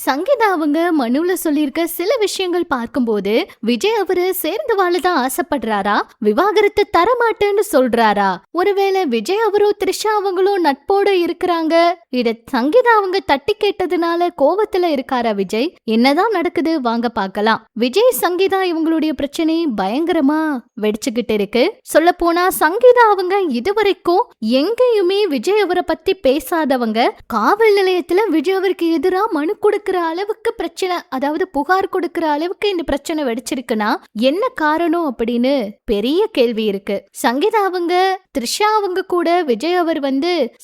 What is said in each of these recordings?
சங்கீதா அவங்க மனுல சொல்லியிருக்க சில விஷயங்கள் பார்க்கும்போது விஜய் அவரு சேர்ந்து வாழதான் ஆசைப்படுறாரா, விவாகரத்து தரமாட்டேன்னு சொல்றாரா? ஒருவேளை விஜய் அவரும் த்ரிஷா அவங்களும் நட்போட இருக்கிறாங்க, இத சங்கீதா அவங்க தட்டி கேட்டதுனால கோவத்துல இருக்காரா விஜய்? என்னதான் நடக்குது வாங்க பார்க்கலாம். விஜய் சங்கீதா இவங்களுடைய பிரச்சனை பயங்கரமா வெடிச்சுக்கிட்டு இருக்கு. சொல்ல போனா சங்கீதா அவங்க இதுவரைக்கும் எங்கேயுமே விஜய் அவரை பத்தி பேசாதவங்க. காவல் நிலையத்துல விஜய் அவருக்கு எதிரா மனு கொடுக்கிற அளவுக்கு பிரச்சனை, அதாவது புகார் கொடுக்கிற அளவுக்கு இந்த பிரச்சனை வெடிச்சிருக்குன்னா என்ன காரணம் அப்படின்னு பெரிய கேள்வி இருக்கு. சங்கீதா அவங்க த்ரிஷா அவங்க கூட விஜய் அவர்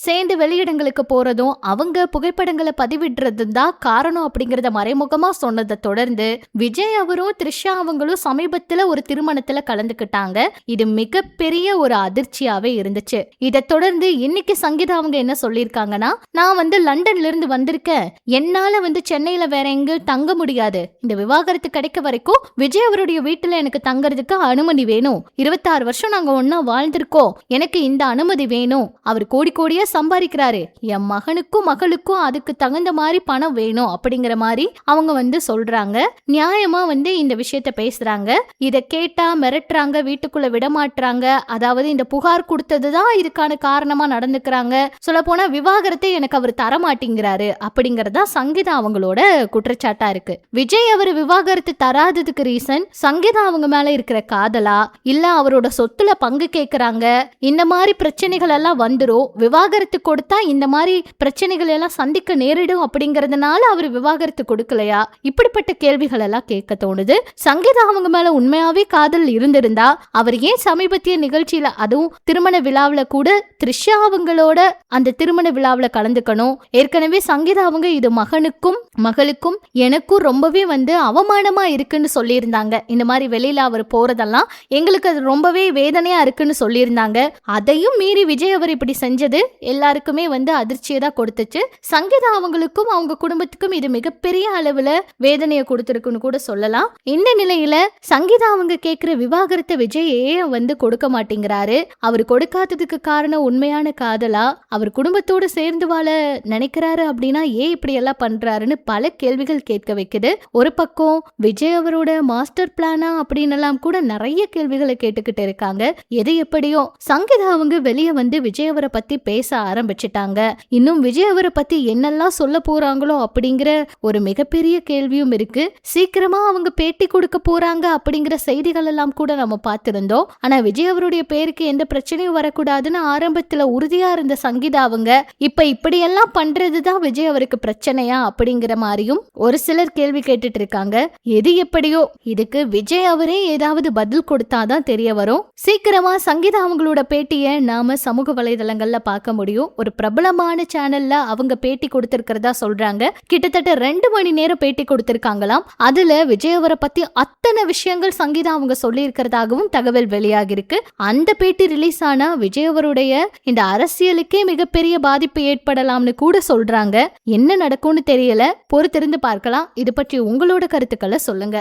சேர்ந்து வெளியிடங்களுக்கு போறதும் அவங்க புகைப்படங்களை பதிவிடுறதும் தான் காரணம் அப்படிங்கறத மறைமுகமா சொன்னதை தொடர்ந்து விஜய் அவரும் த்ரிஷா அவங்களும் சமீபத்துல ஒரு திருமணத்துல கலந்துக்கிட்டாங்க. இது மிகப்பெரிய ஒரு அதிர்ச்சியாவே இருந்துச்சு. இதை தொடர்ந்து இன்னைக்கு சங்கீதா அவங்க என்ன சொல்லியிருக்காங்கன்னா, நான் லண்டன்ல இருந்து வந்திருக்கேன், என்னால சென்னையில வேற எங்க தங்க முடியாது, இந்த விவாகரத்து கிடைக்க வரைக்கும் விஜய் அவருடைய வீட்டுல எனக்கு தங்கறதுக்கு அனுமதி வேணும், 26 வருஷம் நாங்க ஒன்னா வாழ்ந்திருக்கோம், எனக்கு இந்த அனுமதி வேணும், அவர் கோடி கோடியா சம்பாதிக்கிறாரு, என் மகனுக்கும் மகளுக்கும் அதுக்கு தகுந்த மாதிரி பணம் வேணும் அப்படிங்கிற மாதிரி அவங்க சொல்றாங்க. நியாயமா இந்த விஷயத்த பேசுறாங்க. இத கேட்டா மிரட்டுறாங்க, வீட்டுக்குள்ள விடமாட்டுறாங்க, அதாவது இந்த புகார் கொடுத்ததுதான் இதுக்கான காரணமா நடந்துக்கிறாங்க, சொல்ல போனா விவாகரத்தை எனக்கு அவர் தரமாட்டேங்கிறாரு அப்படிங்கறதா சங்கீதா அவங்களோட குற்றச்சாட்டா இருக்கு. விஜய் அவர் விவாகரத்து தராததுக்கு ரீசன் சங்கீதா அவங்க மேல இருக்கிற காதலா, இல்ல அவரோட சொத்துல பங்கு கேக்குறாங்க, இந்த மாதிரி பிரச்சனைகள் எல்லாம் வந்துரும், விவாகரத்து கொடுத்தா இந்த மாதிரி பிரச்சனைகள் எல்லாம் சந்திக்க நேரிடும் அப்படிங்கறதுனால அவர் விவாகரத்து கொடுக்கலையா? இப்படிப்பட்ட கேள்விகள் எல்லாம் கேட்க தோணுது. சங்கீதா அவங்க மேல உண்மையாவே காதல் இருந்திருந்தா அவர் ஏன் சமீபத்திய நிகழ்ச்சியில, அதுவும் திருமண விழாவில கூட த்ரிஷா அவங்களோட அந்த திருமண விழாவில கலந்துக்கணும்? ஏற்கனவே சங்கீதா அவங்க இது மகனுக்கும் மகளுக்கும் எனக்கும் ரொம்பவே அவமானமா இருக்குன்னு சொல்லியிருந்தாங்க. இந்த மாதிரி வெளியில அவர் போறதெல்லாம் எங்களுக்கு அது ரொம்பவே வேதனையா இருக்குன்னு சொல்லியிருந்தாங்க. அதையும் மீறி விஜய் அவர் இப்படி செஞ்சது எல்லாருக்குமே அதிர்ச்சியை தான் கொடுத்துச்சு. சங்கீதா அவங்களுக்கும் அவங்க குடும்பத்துக்கும் இது மிகப்பெரிய அளவுல வேதனையை கொடுத்திருக்குன்னு கூட சொல்லலாம். இந்த நிலையில சங்கீதா அவங்க கேட்கிற விவாகரத்தை விஜய் ஏன் கொடுக்க மாட்டேங்கிறாரு? அவர் கொடுக்காததுக்கு காரணம் உண்மையான காதலா, அவர் குடும்பத்தோடு சேர்ந்து வாழ நினைக்கிறாரு அப்படின்னா ஏன் இப்படி எல்லாம் பண்றாருன்னு பல கேள்விகள் கேட்க வைக்குது. ஒரு பக்கம் விஜய் அவரோட மாஸ்டர் பிளானா அப்படின்னு எல்லாம் கூட நிறைய கேள்விகளை கேட்டுக்கிட்டு இருக்காங்க. எது எப்படியோ சங்கீதா அவங்க வெளியே விஜய் அவரை பத்தி பேச ஆரம்பிச்சிட்டாங்க. இன்னும் விஜய் அவரை பத்தி என்னெல்லாம் சொல்ல போறாங்களோ அப்படிங்கிற ஒரு மிகப்பெரிய கேள்வியும் இருக்கு. சீக்கிரமா அவங்க பேட்டி கொடுக்க போறாங்க அப்படிங்கிற செய்திகள் எல்லாம் கூட நம்ம பார்த்திருந்தோம். ஆனா விஜய் அவருடைய பேருக்கு எந்த பிரச்சனையும் வரக்கூடாதுன்னு ஆரம்பத்துல உறுதியா இருந்த சங்கீதா அவங்க இப்ப இப்படியெல்லாம் பண்றதுதான் விஜய் அவருக்கு பிரச்சனையா அப்படிங்கிற மாதிரியும் ஒரு சிலர் கேள்வி கேட்டுட்டு இருக்காங்க. எது எப்படியோ இதுக்கு விஜய் அவரே ஏதாவது பதில் கொடுத்தாதான் தெரிய வரும். சீக்கிரமா சங்கீதா அவங்களோட பேட்டியை நாம சமூக வலைதளங்கள்ல பார்க்க முடியும். ஒரு பிரபலமான சேனல்ல அவங்க பேட்டி கொடுத்திருக்கிறதா சொல்றாங்க. கிட்டத்தட்ட 2 மணி நேரம் பேட்டி கொடுத்திருக்காங்களாம். அதுல விஜய் அவரை பத்தி அத்தனை விஷயங்கள் சங்கீதா அவங்க சொல்லி இருக்கிறதாகவும் தகவல் வெளியாகி இருக்கு. அந்த பேட்டி ரிலீஸ் ஆனா விஜய் அவருடைய இந்த அரசியலுக்கே மிகப்பெரிய பாதிப்பு ஏற்படலாம்னு கூட சொல்றாங்க. என்ன நடக்கும்னு தெரியல, பொறுத்திருந்து பார்க்கலாம். இது பற்றி உங்களோட கருத்துக்களை சொல்லுங்க.